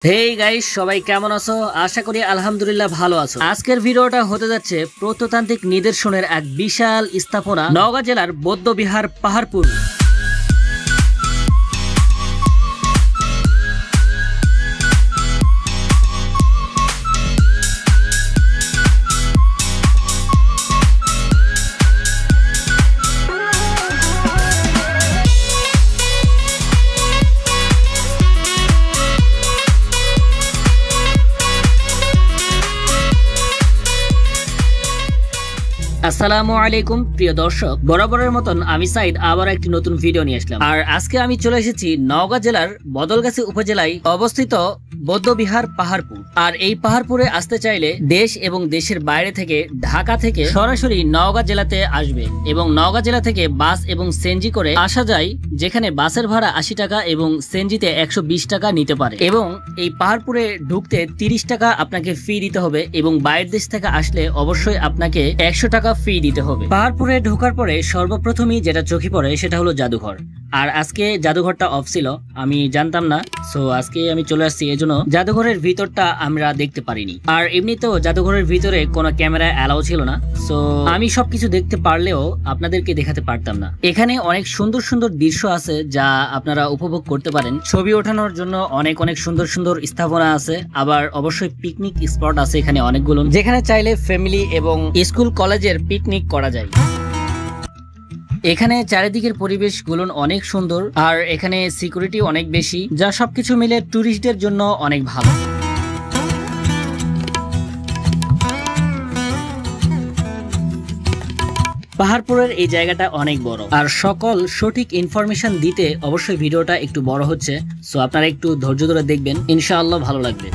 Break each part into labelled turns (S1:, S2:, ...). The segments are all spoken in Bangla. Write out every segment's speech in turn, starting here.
S1: হেই গাইস, সবাই কেমন আছো? আশা করি আলহামদুলিল্লাহ ভালো আছো। আজকের ভিডিওটা হতে যাচ্ছে প্রত্নতান্ত্রিক নিদর্শনের এক বিশাল স্থাপনা নওগাঁ জেলার বৌদ্ধবিহার পাহাড়পুর। আসসালামু আলাইকুম প্রিয় দর্শক, বরাবরের মতন আমি সাইদ আবার একটি নতুন ভিডিও নিয়ে আসলাম। আর আজকে আমি চলে এসেছি নওগাঁ জেলার বদলগাছি উপজেলায় অবস্থিত বৌদ্ধবিহার পাহাড়পুর। আর এই পাহাড়পুরে আসতে চাইলে দেশ এবং দেশের বাইরে থেকে ঢাকা থেকে সরাসরি নওগাঁ জেলাতে আসবে এবং নওগাঁ জেলা থেকে বাস এবং সিএনজি করে আসা যায়, যেখানে বাসের ভাড়া 80 টাকা এবং সিএনজিতে 120 টাকা নিতে পারে। এবং এই পাহাড়পুরে ঢুকতে 30 টাকা আপনাকে ফি দিতে হবে এবং বাইরের দেশ থেকে আসলে অবশ্যই আপনাকে 100 টাকা ফি দিতে হবে। পাহাড়পুরে ঢোকার পরে সর্বপ্রথমই যেটা চোখে পড়ে সেটা হলো জাদুঘর। আর আজকে জাদুঘরটা অফ ছিল, আমি জানতাম না, সো আজকে আমি চলে আসছি, এজন্য জাদুঘরের ভিতরটা আমরা দেখতে পারিনি। আর এমনিতেও জাদুঘরের ভিতরে কোনো ক্যামেরা অ্যালাউ ছিল না, সো আমি সবকিছু দেখতে পারলেও আপনাদেরকে দেখাতে পারতাম না। এখানে অনেক সুন্দর সুন্দর দৃশ্য আছে যা আপনারা উপভোগ করতে পারেন। ছবি ওঠানোর জন্য অনেক সুন্দর সুন্দর স্থাপনা আছে, আবার অবশ্যই পিকনিক স্পট আছে এখানে অনেকগুলো, যেখানে চাইলে ফ্যামিলি এবং স্কুল কলেজের পিকনিক করা যায়। এখানে চারিদিকের পরিবেশগুলো অনেক সুন্দর আর এখানে সিকিউরিটি অনেক বেশি, যা সবকিছু মিলে টুরিস্টদের জন্য অনেক ভালো। পাহাড়পুরের এই জায়গাটা অনেক বড় আর সকল সঠিক ইনফরমেশন দিতে অবশ্যই ভিডিওটা একটু বড় হচ্ছে, সো আপনারা একটু ধৈর্য ধরে দেখবেন, ইনশাআল্লাহ ভালো লাগবে।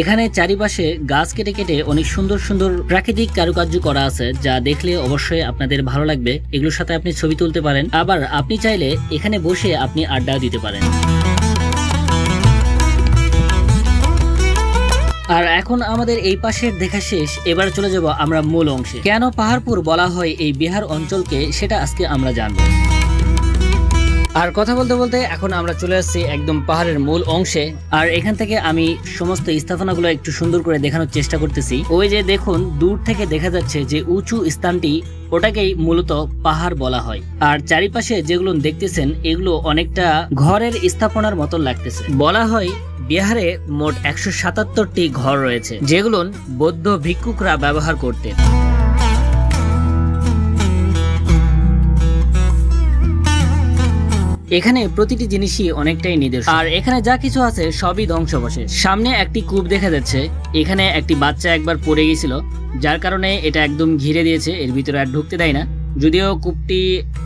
S1: এখানে চারিপাশে গাছ কেটে কেটে অনেক সুন্দর সুন্দর প্রাকৃতিক কারুকার্য করা আছে, যা দেখলে অবশ্যই আপনাদের ভালো লাগবে। এগুলোর সাথে আপনি ছবি তুলতে পারেন, আবার আপনি চাইলে এখানে বসে আপনি আড্ডা দিতে পারেন। আর এখন আমাদের এই পাশের দেখা শেষ, এবার চলে যাব আমরা মূল অংশে। কেন পাহাড়পুর বলা হয় এই বিহার অঞ্চলকে, সেটা আজকে আমরা জানবো। আর কথা বলতে বলতে এখন আমরা চলে আসছি একদম পাহাড়ের মূল অংশে। আর এখান থেকে আমি সমস্ত স্থাপনাগুলো একটু সুন্দর করে দেখানোর চেষ্টা করতেছি। ওই যে দেখুন, দূর থেকে দেখা যাচ্ছে যে উঁচু স্থানটি, ওটাকেই মূলত পাহাড় বলা হয়। আর চারিপাশে যেগুলো দেখতেছেন এগুলো অনেকটা ঘরের স্থাপনার মতো লাগতেছে। বলা হয় বিহারে মোট 177টি ঘর রয়েছে, যেগুলো বৌদ্ধ ভিক্ষুকরা ব্যবহার করতেন। এখানে প্রতিটি জিনিসই অনেকটাই নিদর্শন। আর এখানে যা কিছু আছে সবই ধ্বংসাবশেষ। সামনে একটি কূপ দেখা যাচ্ছে, এখানে একটি বাচ্চা একবার পড়ে গেছিল, যার কারণে এটা একদম ঘিরে দিয়েছে, এর ভিতরে আর ঢুকতে দেয় না। যদিও কূপটি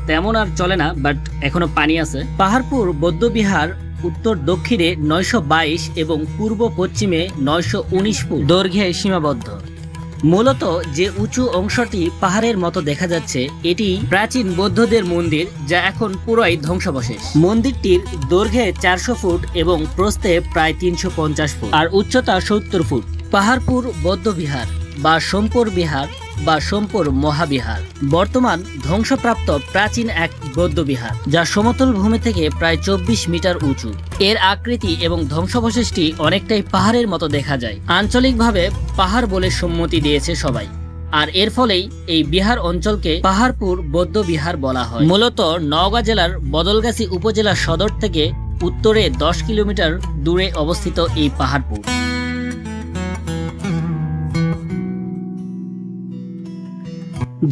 S1: তেমন আর চলে না, বাট এখনো পানি আছে। পাহাড়পুর বৌদ্ধবিহার উত্তর দক্ষিণে 922 এবং পূর্ব পশ্চিমে 919 ফুট দৈর্ঘ্যে সীমাবদ্ধ। মূলত যে উঁচু অংশটি পাহাড়ের মতো দেখা যাচ্ছে, এটি প্রাচীন বৌদ্ধদের মন্দির, যা এখন পুরোই ধ্বংসাবশেষ। মন্দিরটির দৈর্ঘ্যে 400 ফুট এবং প্রস্থে প্রায় 350 ফুট আর উচ্চতা 70 ফুট। পাহাড়পুর বৌদ্ধবিহার বা সোমপুর বিহার বা সোমপুর মহাবিহার বর্তমান ধ্বংসপ্রাপ্ত প্রাচীন এক বৌদ্ধবিহার, যা সমতল ভূমি থেকে প্রায় 24 মিটার উঁচু। এর আকৃতি এবং ধ্বংসাবশেষটি অনেকটাই পাহাড়ের মতো দেখা যায়। আঞ্চলিকভাবে পাহাড় বলে সম্মতি দিয়েছে সবাই, আর এর ফলেই এই বিহার অঞ্চলকে পাহাড়পুর বৌদ্ধবিহার বলা হয়। মূলত নওগাঁ জেলার বদলগাছি উপজেলা সদর থেকে উত্তরে 10 কিলোমিটার দূরে অবস্থিত এই পাহাড়পুর।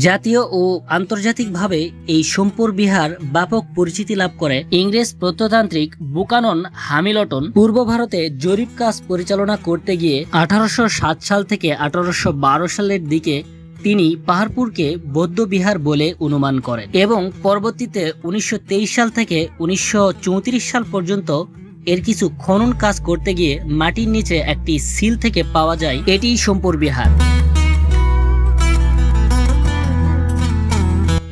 S1: জাতীয় ও আন্তর্জাতিকভাবে এই সোমপুর বিহার ব্যাপক পরিচিতি লাভ করে ইংরেজ প্রত্নতান্ত্রিক বুকানন হ্যামিল্টন পূর্ব ভারতে জরিপ কাজ পরিচালনা করতে গিয়ে 1807 সাল থেকে 1812 সালের দিকে তিনি পাহাড়পুরকে বৌদ্ধবিহার বলে অনুমান করেন এবং পরবর্তীতে 1923 সাল থেকে 1934 সাল পর্যন্ত এর কিছু খনন কাজ করতে গিয়ে মাটির নিচে একটি সিল থেকে পাওয়া যায় এটি সোমপুর বিহার।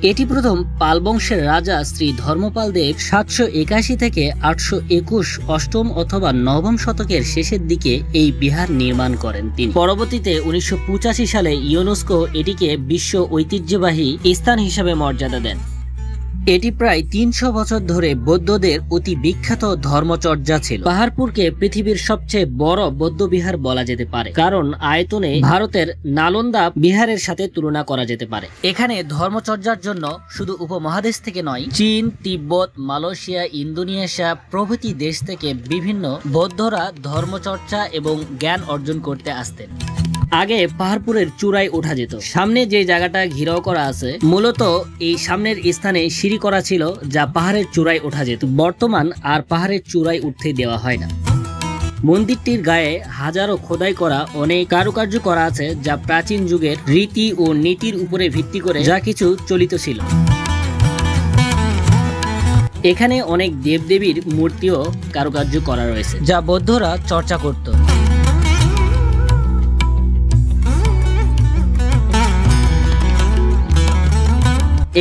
S1: এটি প্রথম পাল বংশের রাজা শ্রী ধর্মপাল দেব 781 থেকে 821 অষ্টম অথবা নবম শতকের শেষের দিকে এই বিহার নির্মাণ করেন তিনি। পরবর্তীতে 1985 সালে ইউনেস্কো এটিকে বিশ্ব ঐতিহ্যবাহী স্থান হিসেবে মর্যাদা দেন। এটি প্রায় 300 বছর ধরে বৌদ্ধদের অতি বিখ্যাত ধর্মচর্যা ছিল। পাহাড়পুরকে পৃথিবীর সবচেয়ে বড় বৌদ্ধ বিহার বলা যেতে পারে, কারণ আয়তনে ভারতের নালন্দা বিহারের সাথে তুলনা করা যেতে পারে। এখানে ধর্মচর্যার জন্য শুধু উপমহাদেশ থেকে নয়, চীন, তিব্বত, মালয়েশিয়া, ইন্দোনেশিয়া প্রভৃতি দেশ থেকে বিভিন্ন বৌদ্ধরা ধর্মচর্চা এবং জ্ঞান অর্জন করতে আসতেন। আগে পাহাড়পুরের চূড়ায় ওঠা যেত। সামনে যে জায়গাটা ঘিরাও করা আছে, মূলত এই সামনের স্থানে সিঁড়ি করা ছিল, যা পাহাড়ের চূড়ায় ওঠা যেত। বর্তমান আর পাহাড়ের চূড়ায় উঠতে দেওয়া হয় না। মন্দিরটির গায়ে হাজারো খোদাই করা অনেক কারুকার্য করা আছে, যা প্রাচীন যুগের রীতি ও নীতির উপরে ভিত্তি করে যা কিছু চলিত ছিল। এখানে অনেক দেবদেবীর মূর্তিও কারুকার্য করা রয়েছে, যা বৌদ্ধরা চর্চা করত।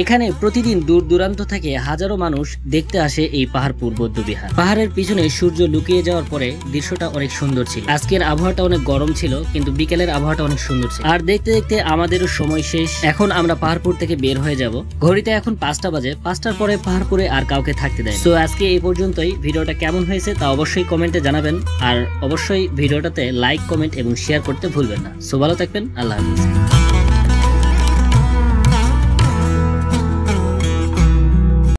S1: এখানে প্রতিদিন দূর দূরান্ত থেকে হাজারো মানুষ দেখতে আসে এই পাহাড়পুর বৌদ্ধবিহার। পাহাড়ের পিছনে সূর্য লুকিয়ে যাওয়ার পরে দৃশ্যটা অনেক সুন্দর ছিল। আজকের আবহাওয়াটা অনেক গরম ছিল, কিন্তু বিকেলের আবহাওয়াটা অনেক সুন্দর ছিল। আর দেখতে দেখতে আমাদেরও সময় শেষ। এখন আমরা পাহাড়পুর থেকে বের হয়ে যাব। ঘড়িতে এখন 5টা বাজে। 5টার পরে পাহাড়পুরে আর কাউকে থাকতে দেয়। তো আজকে এই পর্যন্তই। ভিডিওটা কেমন হয়েছে তা অবশ্যই কমেন্টে জানাবেন, আর অবশ্যই ভিডিওটাতে লাইক, কমেন্ট এবং শেয়ার করতে ভুলবেন না। সো ভালো থাকবেন। আল্লাহ হাফেজ।